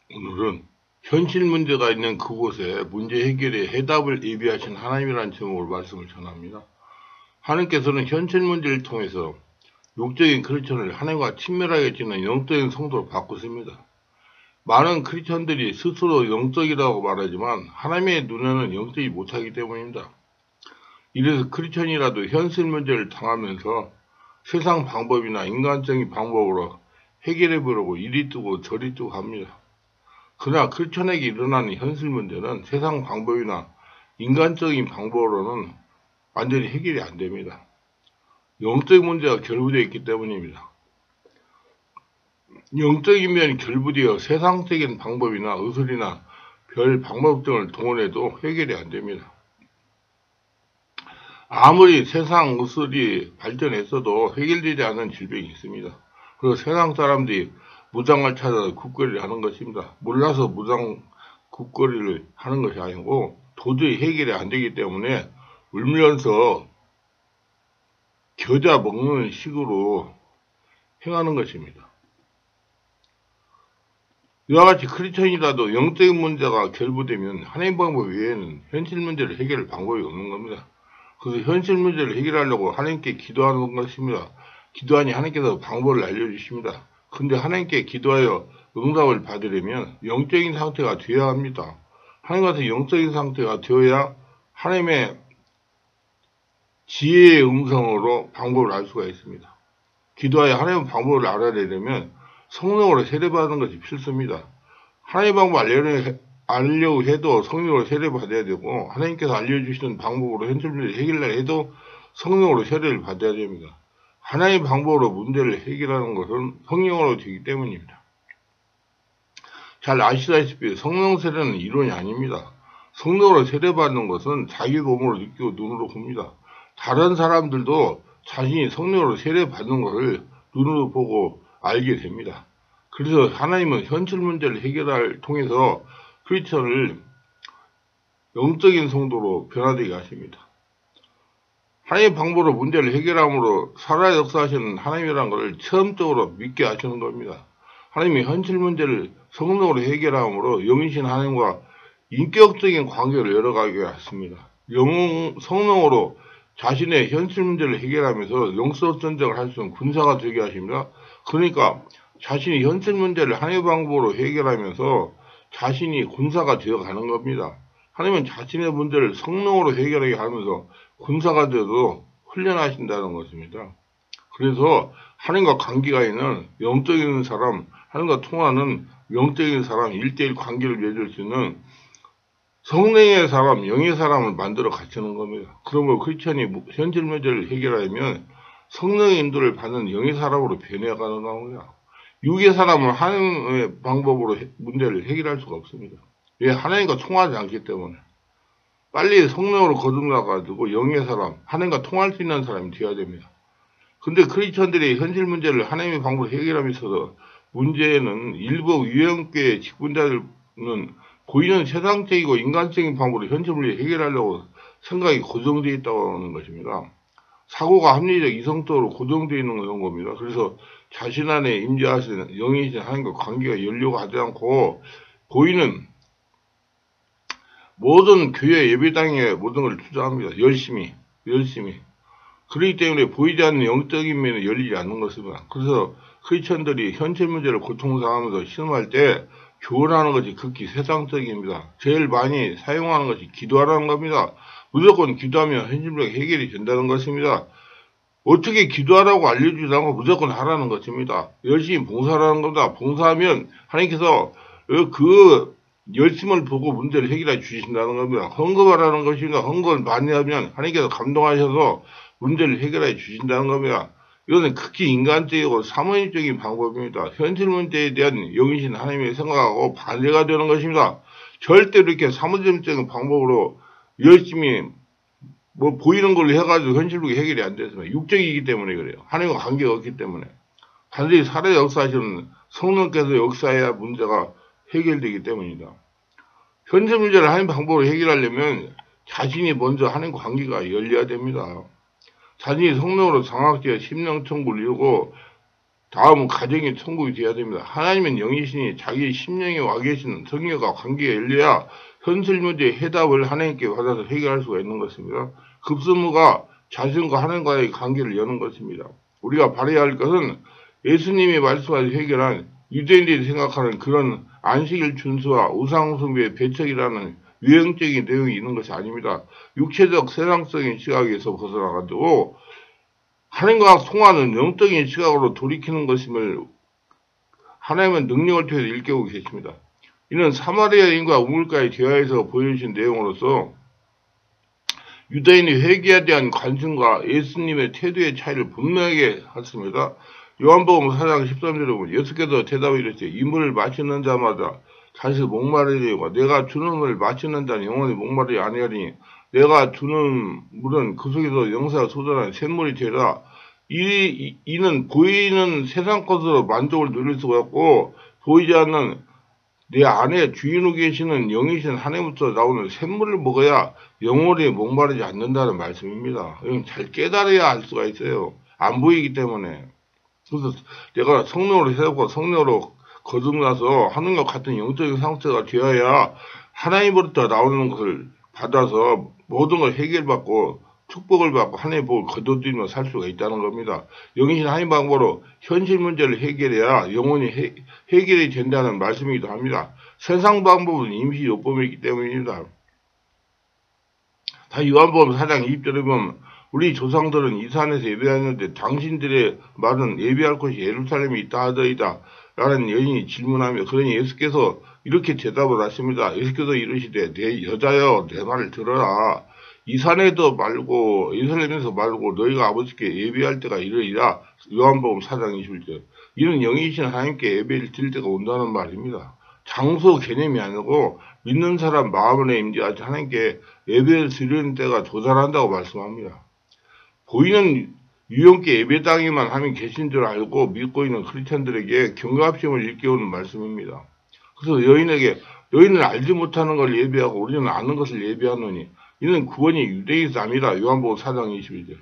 오늘은 현실 문제가 있는 그곳에 문제 해결에 해답을 예비하신 하나님이라는 제목으로 말씀을 전합니다. 하나님께서는 현실 문제를 통해서 육적인 크리스천을 하나님과 친밀하게 지는 영적인 성도로 바꾸십니다. 많은 크리스천들이 스스로 영적이라고 말하지만 하나님의 눈에는 영적이 못하기 때문입니다. 이래서 크리스천이라도 현실 문제를 당하면서 세상 방법이나 인간적인 방법으로 해결해 보려고 이리 뜨고 저리 뜨고 합니다. 그러나 크리스천에게 일어나는 현실 문제는 세상 방법이나 인간적인 방법으로는 완전히 해결이 안 됩니다. 영적 문제가 결부되어 있기 때문입니다. 영적인 면이 결부되어 세상적인 방법이나 의술이나 별 방법 등을 동원해도 해결이 안 됩니다. 아무리 세상 의술이 발전했어도 해결되지 않는 질병이 있습니다. 그리고 세상 사람들이 무당을 찾아서 굿거리를 하는 것입니다. 몰라서 무당 굿거리를 하는 것이 아니고 도저히 해결이 안 되기 때문에 울면서 겨자 먹는 식으로 행하는 것입니다. 이와 같이 크리스천이라도 영적인 문제가 결부되면 하나님 방법 외에는 현실 문제를 해결할 방법이 없는 겁니다. 그래서 현실 문제를 해결하려고 하나님께 기도하는 것입니다. 기도하니 하나님께서 방법을 알려주십니다. 근데 하나님께 기도하여 응답을 받으려면 영적인 상태가 되어야 합니다. 하나님 같은 영적인 상태가 되어야 하나님의 지혜의 음성으로 방법을 알 수가 있습니다. 기도하여 하나님의 방법을 알아내려면 성령으로 세례받는 것이 필수입니다. 하나님의 방법 알려고 해도 성령으로 세례받아야 되고 하나님께서 알려주시는 방법으로 현실 문제를 해결하려 해도 성령으로 세례를 받아야 됩니다. 하나님의 방법으로 문제를 해결하는 것은 성령으로 되기 때문입니다. 잘 아시다시피 성령 세례는 이론이 아닙니다. 성령으로 세례받는 것은 자기 몸으로 느끼고 눈으로 봅니다. 다른 사람들도 자신이 성령으로 세례받는 것을 눈으로 보고 알게 됩니다. 그래서 하나님은 현실 문제를 해결할 통해서 크리스천을 영적인 성도로 변화되게 하십니다. 하나님의 방법으로 문제를 해결함으로 살아 역사하시는 하나님이라는 것을 체험적으로 믿게 하시는 겁니다. 하나님이 현실 문제를 성령으로 해결함으로 영이신 하나님과 인격적인 관계를 열어가게 하십니다. 성령으로 자신의 현실 문제를 해결하면서 영적 전쟁을 할 수 있는 군사가 되게 하십니다. 그러니까 자신이 현실 문제를 하나님의 방법으로 해결하면서 자신이 군사가 되어가는 겁니다. 하나님은 자신의 문제를 성령으로 해결하게 하면서 군사가 되어도 훈련하신다는 것입니다. 그래서 하나님과 관계가 있는 영적인 사람, 하나님과 통하는 영적인 사람, 1대1 관계를 맺을 수 있는 성령의 사람, 영의 사람을 만들어 갖추는 겁니다. 그러면 크리스천이 현실 문제를 해결하려면 성령의 인도를 받는 영의 사람으로 변해가는 겁니다. 육의 사람은 하나님의 방법으로 문제를 해결할 수가 없습니다. 왜? 하나님과 통하지 않기 때문에. 빨리 성령으로 거듭나가지고 영의 사람, 하나님과 통할 수 있는 사람이 되어야 됩니다. 근데 크리스천들이 현실 문제를 하나님의 방법으로 해결하면서 문제는 일부 유형교의 직분자들은 보이는 세상적이고 인간적인 방법으로 현실 문제를 해결하려고 생각이 고정되어 있다고 하는 것입니다. 사고가 합리적 이성적으로 고정되어 있는 그런 겁니다. 그래서 자신 안에 임재하시는 영이신 하나님과 관계가 열려고 하지 않고 보이는 모든 교회 예배당에 모든 걸 투자합니다. 열심히. 그렇기 때문에 보이지 않는 영적인 면에 열리지 않는 것입니다. 그래서 크리스천들이 현실 문제를 고통당하면서 신음할 때 교훈하는 것이 극히 세상적입니다. 제일 많이 사용하는 것이 기도하라는 겁니다. 무조건 기도하면 현실 문제가 해결이 된다는 것입니다. 어떻게 기도하라고 알려주지 않고 무조건 하라는 것입니다. 열심히 봉사하라는 겁니다. 봉사하면 하나님께서 그 열심을 보고 문제를 해결해 주신다는 겁니다. 헌금하라는 것입니다. 헌금을 많이 하면 하나님께서 감동하셔서 문제를 해결해 주신다는 겁니다. 이거는 극히 인간적이고 사모님적인 방법입니다. 현실 문제에 대한 영이신 하나님의 생각하고 반대가 되는 것입니다. 절대로 이렇게 사모님적인 방법으로 열심히 보이는 걸로 해가지고 현실로 해결이 안 됐습니다. 육적이기 때문에 그래요. 하나님과 관계가 없기 때문에. 반드시 살아 역사하시는 성령께서 역사해야 문제가 해결되기 때문이다. 현실 문제를 하나님 방법으로 해결하려면 자신이 먼저 하나님과 관계가 열려야 됩니다. 자신이 성령으로 장악되어 심령천국을 이루고 다음은 가정이 천국이 되어야 됩니다. 하나님은 영이시니 자기 심령에 와 계시는 성령과 관계가 열려야 현실 문제의 해답을 하나님께 받아서 해결할 수가 있는 것입니다. 급선무가 자신과 하나님과의 관계를 여는 것입니다. 우리가 바라야 할 것은 예수님이 말씀하신 해결한 유대인들이 생각하는 그런 안식일 준수와 우상숭배의 배척이라는 유형적인 내용이 있는 것이 아닙니다. 육체적 세상적인 시각에서 벗어나가지고 하나님과 통하는 영적인 시각으로 돌이키는 것임을 하나님은 능력을 통해서 일깨우고 계십니다. 이는 사마리아인과 우물가의 대화에서 보여주신 내용으로서 유대인의 회개에 대한 관심과 예수님의 태도의 차이를 분명하게 했습니다. 요한복음 4장 13절에 보면 예수께서 대답을 이르시되 이물을 마시는 자마다 다시 목마르리고 내가 주는 물을 마시는 자는 영원히 목마르지 아니하리니 내가 주는 물은 그 속에서 영생을 쏟아내는 샘물이 되라. 이는 보이는 세상 것으로 만족을 누릴 수가 없고 보이지 않는 내 안에 주인으로 계시는 영이신 하나님부터 나오는 샘물을 먹어야 영원히 목마르지 않는다는 말씀입니다. 이건 잘 깨달아야 알 수가 있어요. 안 보이기 때문에. 그래서 내가 성령으로 세우고 성령으로 거듭나서 하늘과 같은 영적인 상태가 되어야 하나님으로부터 나오는 것을 받아서 모든 걸 해결받고 축복을 받고 하나님의 복을 거둬들이며 살 수가 있다는 겁니다. 영이신 하나님 방법으로 현실 문제를 해결해야 영원히 해결이 된다는 말씀이기도 합니다. 세상 방법은 임시 요법이기 때문입니다. 다 요한복음 4장 20절에 보면 우리 조상들은 이 산에서 예배하였는데 당신들의 말은 예배할 곳이 예루살렘에 있다 하더이다 라는 여인이 질문하며 그러니 예수께서 이렇게 대답을 하십니다. 예수께서 이르시되 내 여자여 내 말을 들어라. 이 산에도 말고 예루살렘에서 말고 너희가 아버지께 예배할 때가 이르리라. 요한복음 4장 21절. 이는 영이신 하나님께 예배를 드릴 때가 온다는 말입니다. 장소 개념이 아니고 믿는 사람 마음에 임재하지 하나님께 예배를 드리는 때가 도달한다고 말씀합니다. 보이는 유형께 예배당에만 하면 계신 줄 알고 믿고 있는 크리스천들에게 경각심을 일깨우는 말씀입니다. 그래서 여인에게 너희는 알지 못하는 걸 예배하고 우리는 아는 것을 예배하노니 이는 구원이 유대인에서 아니라 요한복음 4장 21절.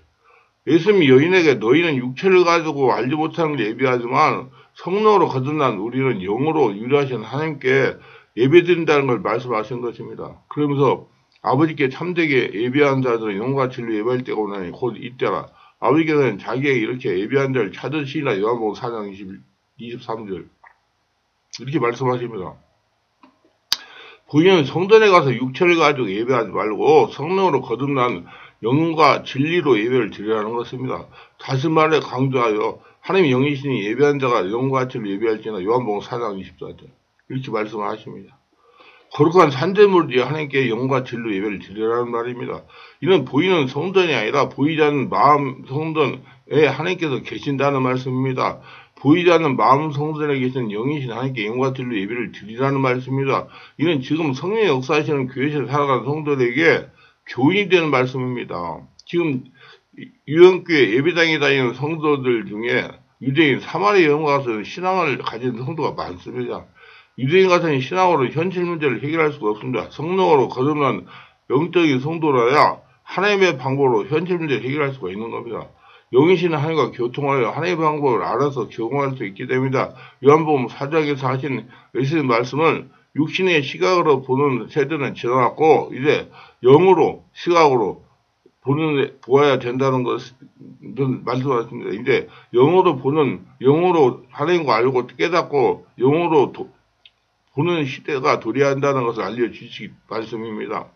예수님이 여인에게 너희는 육체를 가지고 알지 못하는 걸 예배하지만 성령으로 거듭난 우리는 영으로 유일하신 하나님께 예배드린다는 걸 말씀하신 것입니다. 그러면서 아버지께 참되게 예배한 자들은 영과 진리로 예배할 때가 오나니 곧 이때라. 아버지께서는 자기에게 이렇게 예배한 자를 찾으시라. 요한복음 4장 23절. 이렇게 말씀하십니다. 보이는 성전에 가서 육체를 가지고 예배하지 말고 성령으로 거듭난 영과 진리로 예배를 드리라는 것입니다. 다시 말해 강조하여 하나님의 영이시니 예배한 자가 영과 진리로 예배할지나 요한복음 4장 24절. 이렇게 말씀을 하십니다. 거룩한 산재물들이 하나님께 영과 진리로 예배를 드리라는 말입니다. 이는 보이는 성전이 아니라 보이지 않는 마음 성전에 하나님께서 계신다는 말씀입니다. 보이지 않는 마음 성전에 계신 영이신 하나님께 영과 진리로 예배를 드리라는 말씀입니다. 이는 지금 성령의 역사하시는 교회에서 살아가는 성도들에게 교인이 되는 말씀입니다. 지금 유형교회 예배당에 다니는 성도들 중에 유대인 사마리아 여인 가서 신앙을 가진 성도가 많습니다. 유대인 같은 신앙으로 현실 문제를 해결할 수가 없습니다. 성령으로 거듭난 영적인 성도라야 하나님의 방법으로 현실 문제를 해결할 수가 있는 겁니다. 영이신 하나님과 교통하여 하나님의 방법을 알아서 경험할 수 있게 됩니다. 요한복음 4장에서 하신 예수님의 말씀을 육신의 시각으로 보는 세대는 지나갔고 이제 영으로 시각으로 보아야 된다는 것을 말씀하셨습니다. 이제 영으로 하나님과 알고 깨닫고 영으로 보는 시대가 도래한다는 것을 알려주시기 말씀입니다.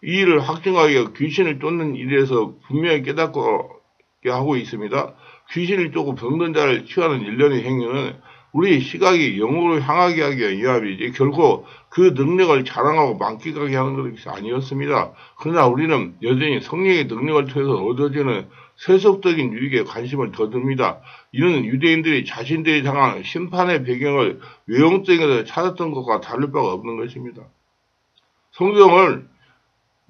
이 일을 확증하기 위해 귀신을 쫓는 일에서 분명히 깨닫고 하고 있습니다. 귀신을 쫓고 병든 자를 치유하는 일련의 행위는 우리의 시각이 영으로 향하게 하기 위한 이합이지 결코 그 능력을 자랑하고 만끽하게 하는 것이 아니었습니다. 그러나 우리는 여전히 성령의 능력을 통해서 얻어지는 세속적인 유익에 관심을 더 둡니다. 이는 유대인들이 자신들이 당한 심판의 배경을 외형적에서 찾았던 것과 다를 바가 없는 것입니다. 성경을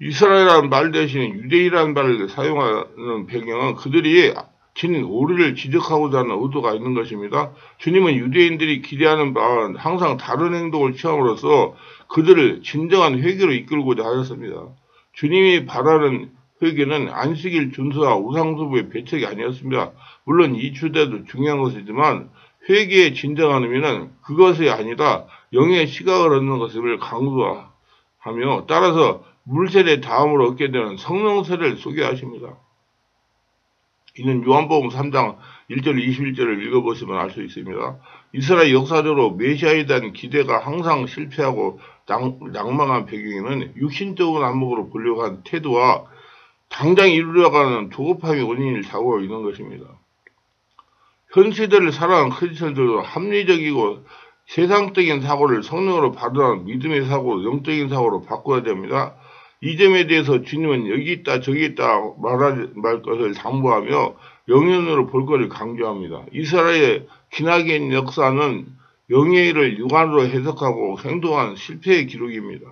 이스라엘이라는 말 대신 유대인이라는 말을 사용하는 배경은 그들이 지닌 오류를 지적하고자 하는 의도가 있는 것입니다. 주님은 유대인들이 기대하는 바와 항상 다른 행동을 취함으로써 그들을 진정한 회개로 이끌고자 하였습니다. 주님이 바라는 회개는 안식일 준수와 우상숭배의 배척이 아니었습니다. 물론 이 주제도 중요한 것이지만 회개에 진정한 의미는 그것이 아니라 영의 시각을 얻는 것을 강조하며 따라서 물세례 다음으로 얻게 되는 성령세례를 소개하십니다. 이는 요한복음 3장 1절 21절을 읽어보시면 알 수 있습니다. 이스라엘 역사적으로 메시아에 대한 기대가 항상 실패하고 낭망한 배경에는 육신적인 안목으로 보려고 한 태도와 당장 이루려가는 조급함이 원인을 잡고 있는 것입니다. 현 시대를 살아가는 크리스천들도 합리적이고 세상적인 사고를 성령으로 받아들이는 믿음의 사고, 영적인 사고로 바꿔야 됩니다. 이 점에 대해서 주님은 여기 있다 저기 있다 말 것을 당부하며 영연으로 볼 것을 강조합니다. 이스라엘의 기나긴 역사는 영의 일을 육안으로 해석하고 행동한 실패의 기록입니다.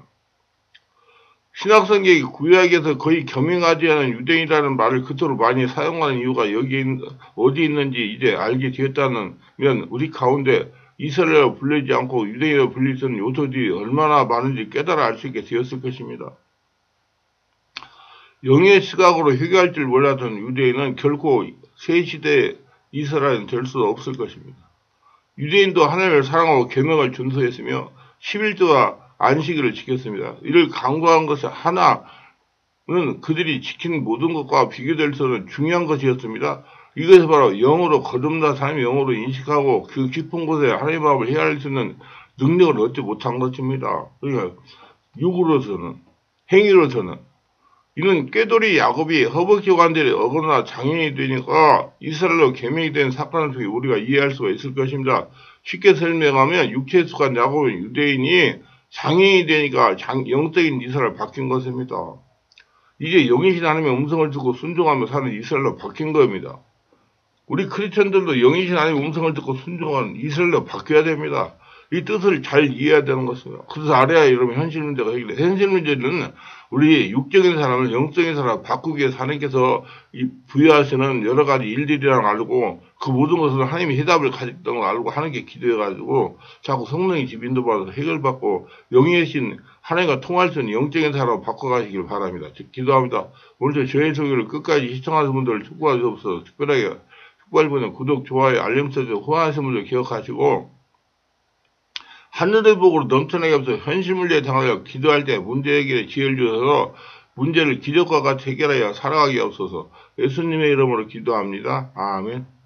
신학성경이 구약에서 거의 겸용하지 않은 유대인이라는 말을 그토록 많이 사용하는 이유가 여기 어디 있는지 이제 알게 되었다면 우리 가운데 이스라엘로 불리지 않고 유대인으로 불릴 수 있는 요소들이 얼마나 많은지 깨달아 알 수 있게 되었을 것입니다. 영의 시각으로 회개할 줄 몰랐던 유대인은 결코 새 시대의 이스라엘은 될 수 없을 것입니다. 유대인도 하나님을 사랑하고 계명을 준수했으며 11조와 안식일을 지켰습니다. 이를 강조한 것이 하나는 그들이 지킨 모든 것과 비교될 수 없는 중요한 것이었습니다. 이것이 바로 영으로 거듭나 삶의 영으로 인식하고 그 깊은 곳에 하나님의 마음을 헤아릴 수 있는 능력을 얻지 못한 것입니다. 그러니까 육으로서는, 행위로서는 이는 꾀돌이 야곱이 허벅지 관절이 어거나 장애인이 되니까 이스라엘로 개명이 된 사건을 통해 우리가 이해할 수가 있을 것입니다. 쉽게 설명하면 육체에 속한 야곱은 유대인이 장애인이 되니까 영적인 이스라엘 바뀐 것입니다. 이제 영이신 하나님의 음성을 듣고 순종하며 사는 이스라엘로 바뀐 겁니다. 우리 크리스천들도 영이신 하나님의 음성을 듣고 순종하는 이스라엘로 바뀌어야 됩니다. 이 뜻을 잘 이해해야 되는 것입니다. 그래서 아래야 이러면 현실 문제가 해결돼. 현실 문제는 우리 육적인 사람을 영적인 사람을 바꾸기 위해서 하나님께서 부여하시는 여러 가지 일들이라는 걸 알고 그 모든 것을 하나님이 해답을 가졌던 걸 알고 하는 게 기도해가지고 자꾸 성령의 집 인도받아서 해결받고 영이신 하나님과 통할 수 있는 영적인 사람으로 바꿔가시길 바랍니다. 기도합니다. 오늘 저의 소개를 끝까지 시청하시는 분들을 축복하시옵소서. 특별하게 축복하시는 구독, 좋아요, 알림 설정, 후원하시는 분들 기억하시고 하늘의 복으로 넘쳐나게 하면서 현실 문제에 당하여 기도할 때 문제 해결에 지혜를 주셔서 문제를 기적과 같이 해결하여 살아가게 하옵소서. 예수님의 이름으로 기도합니다. 아멘.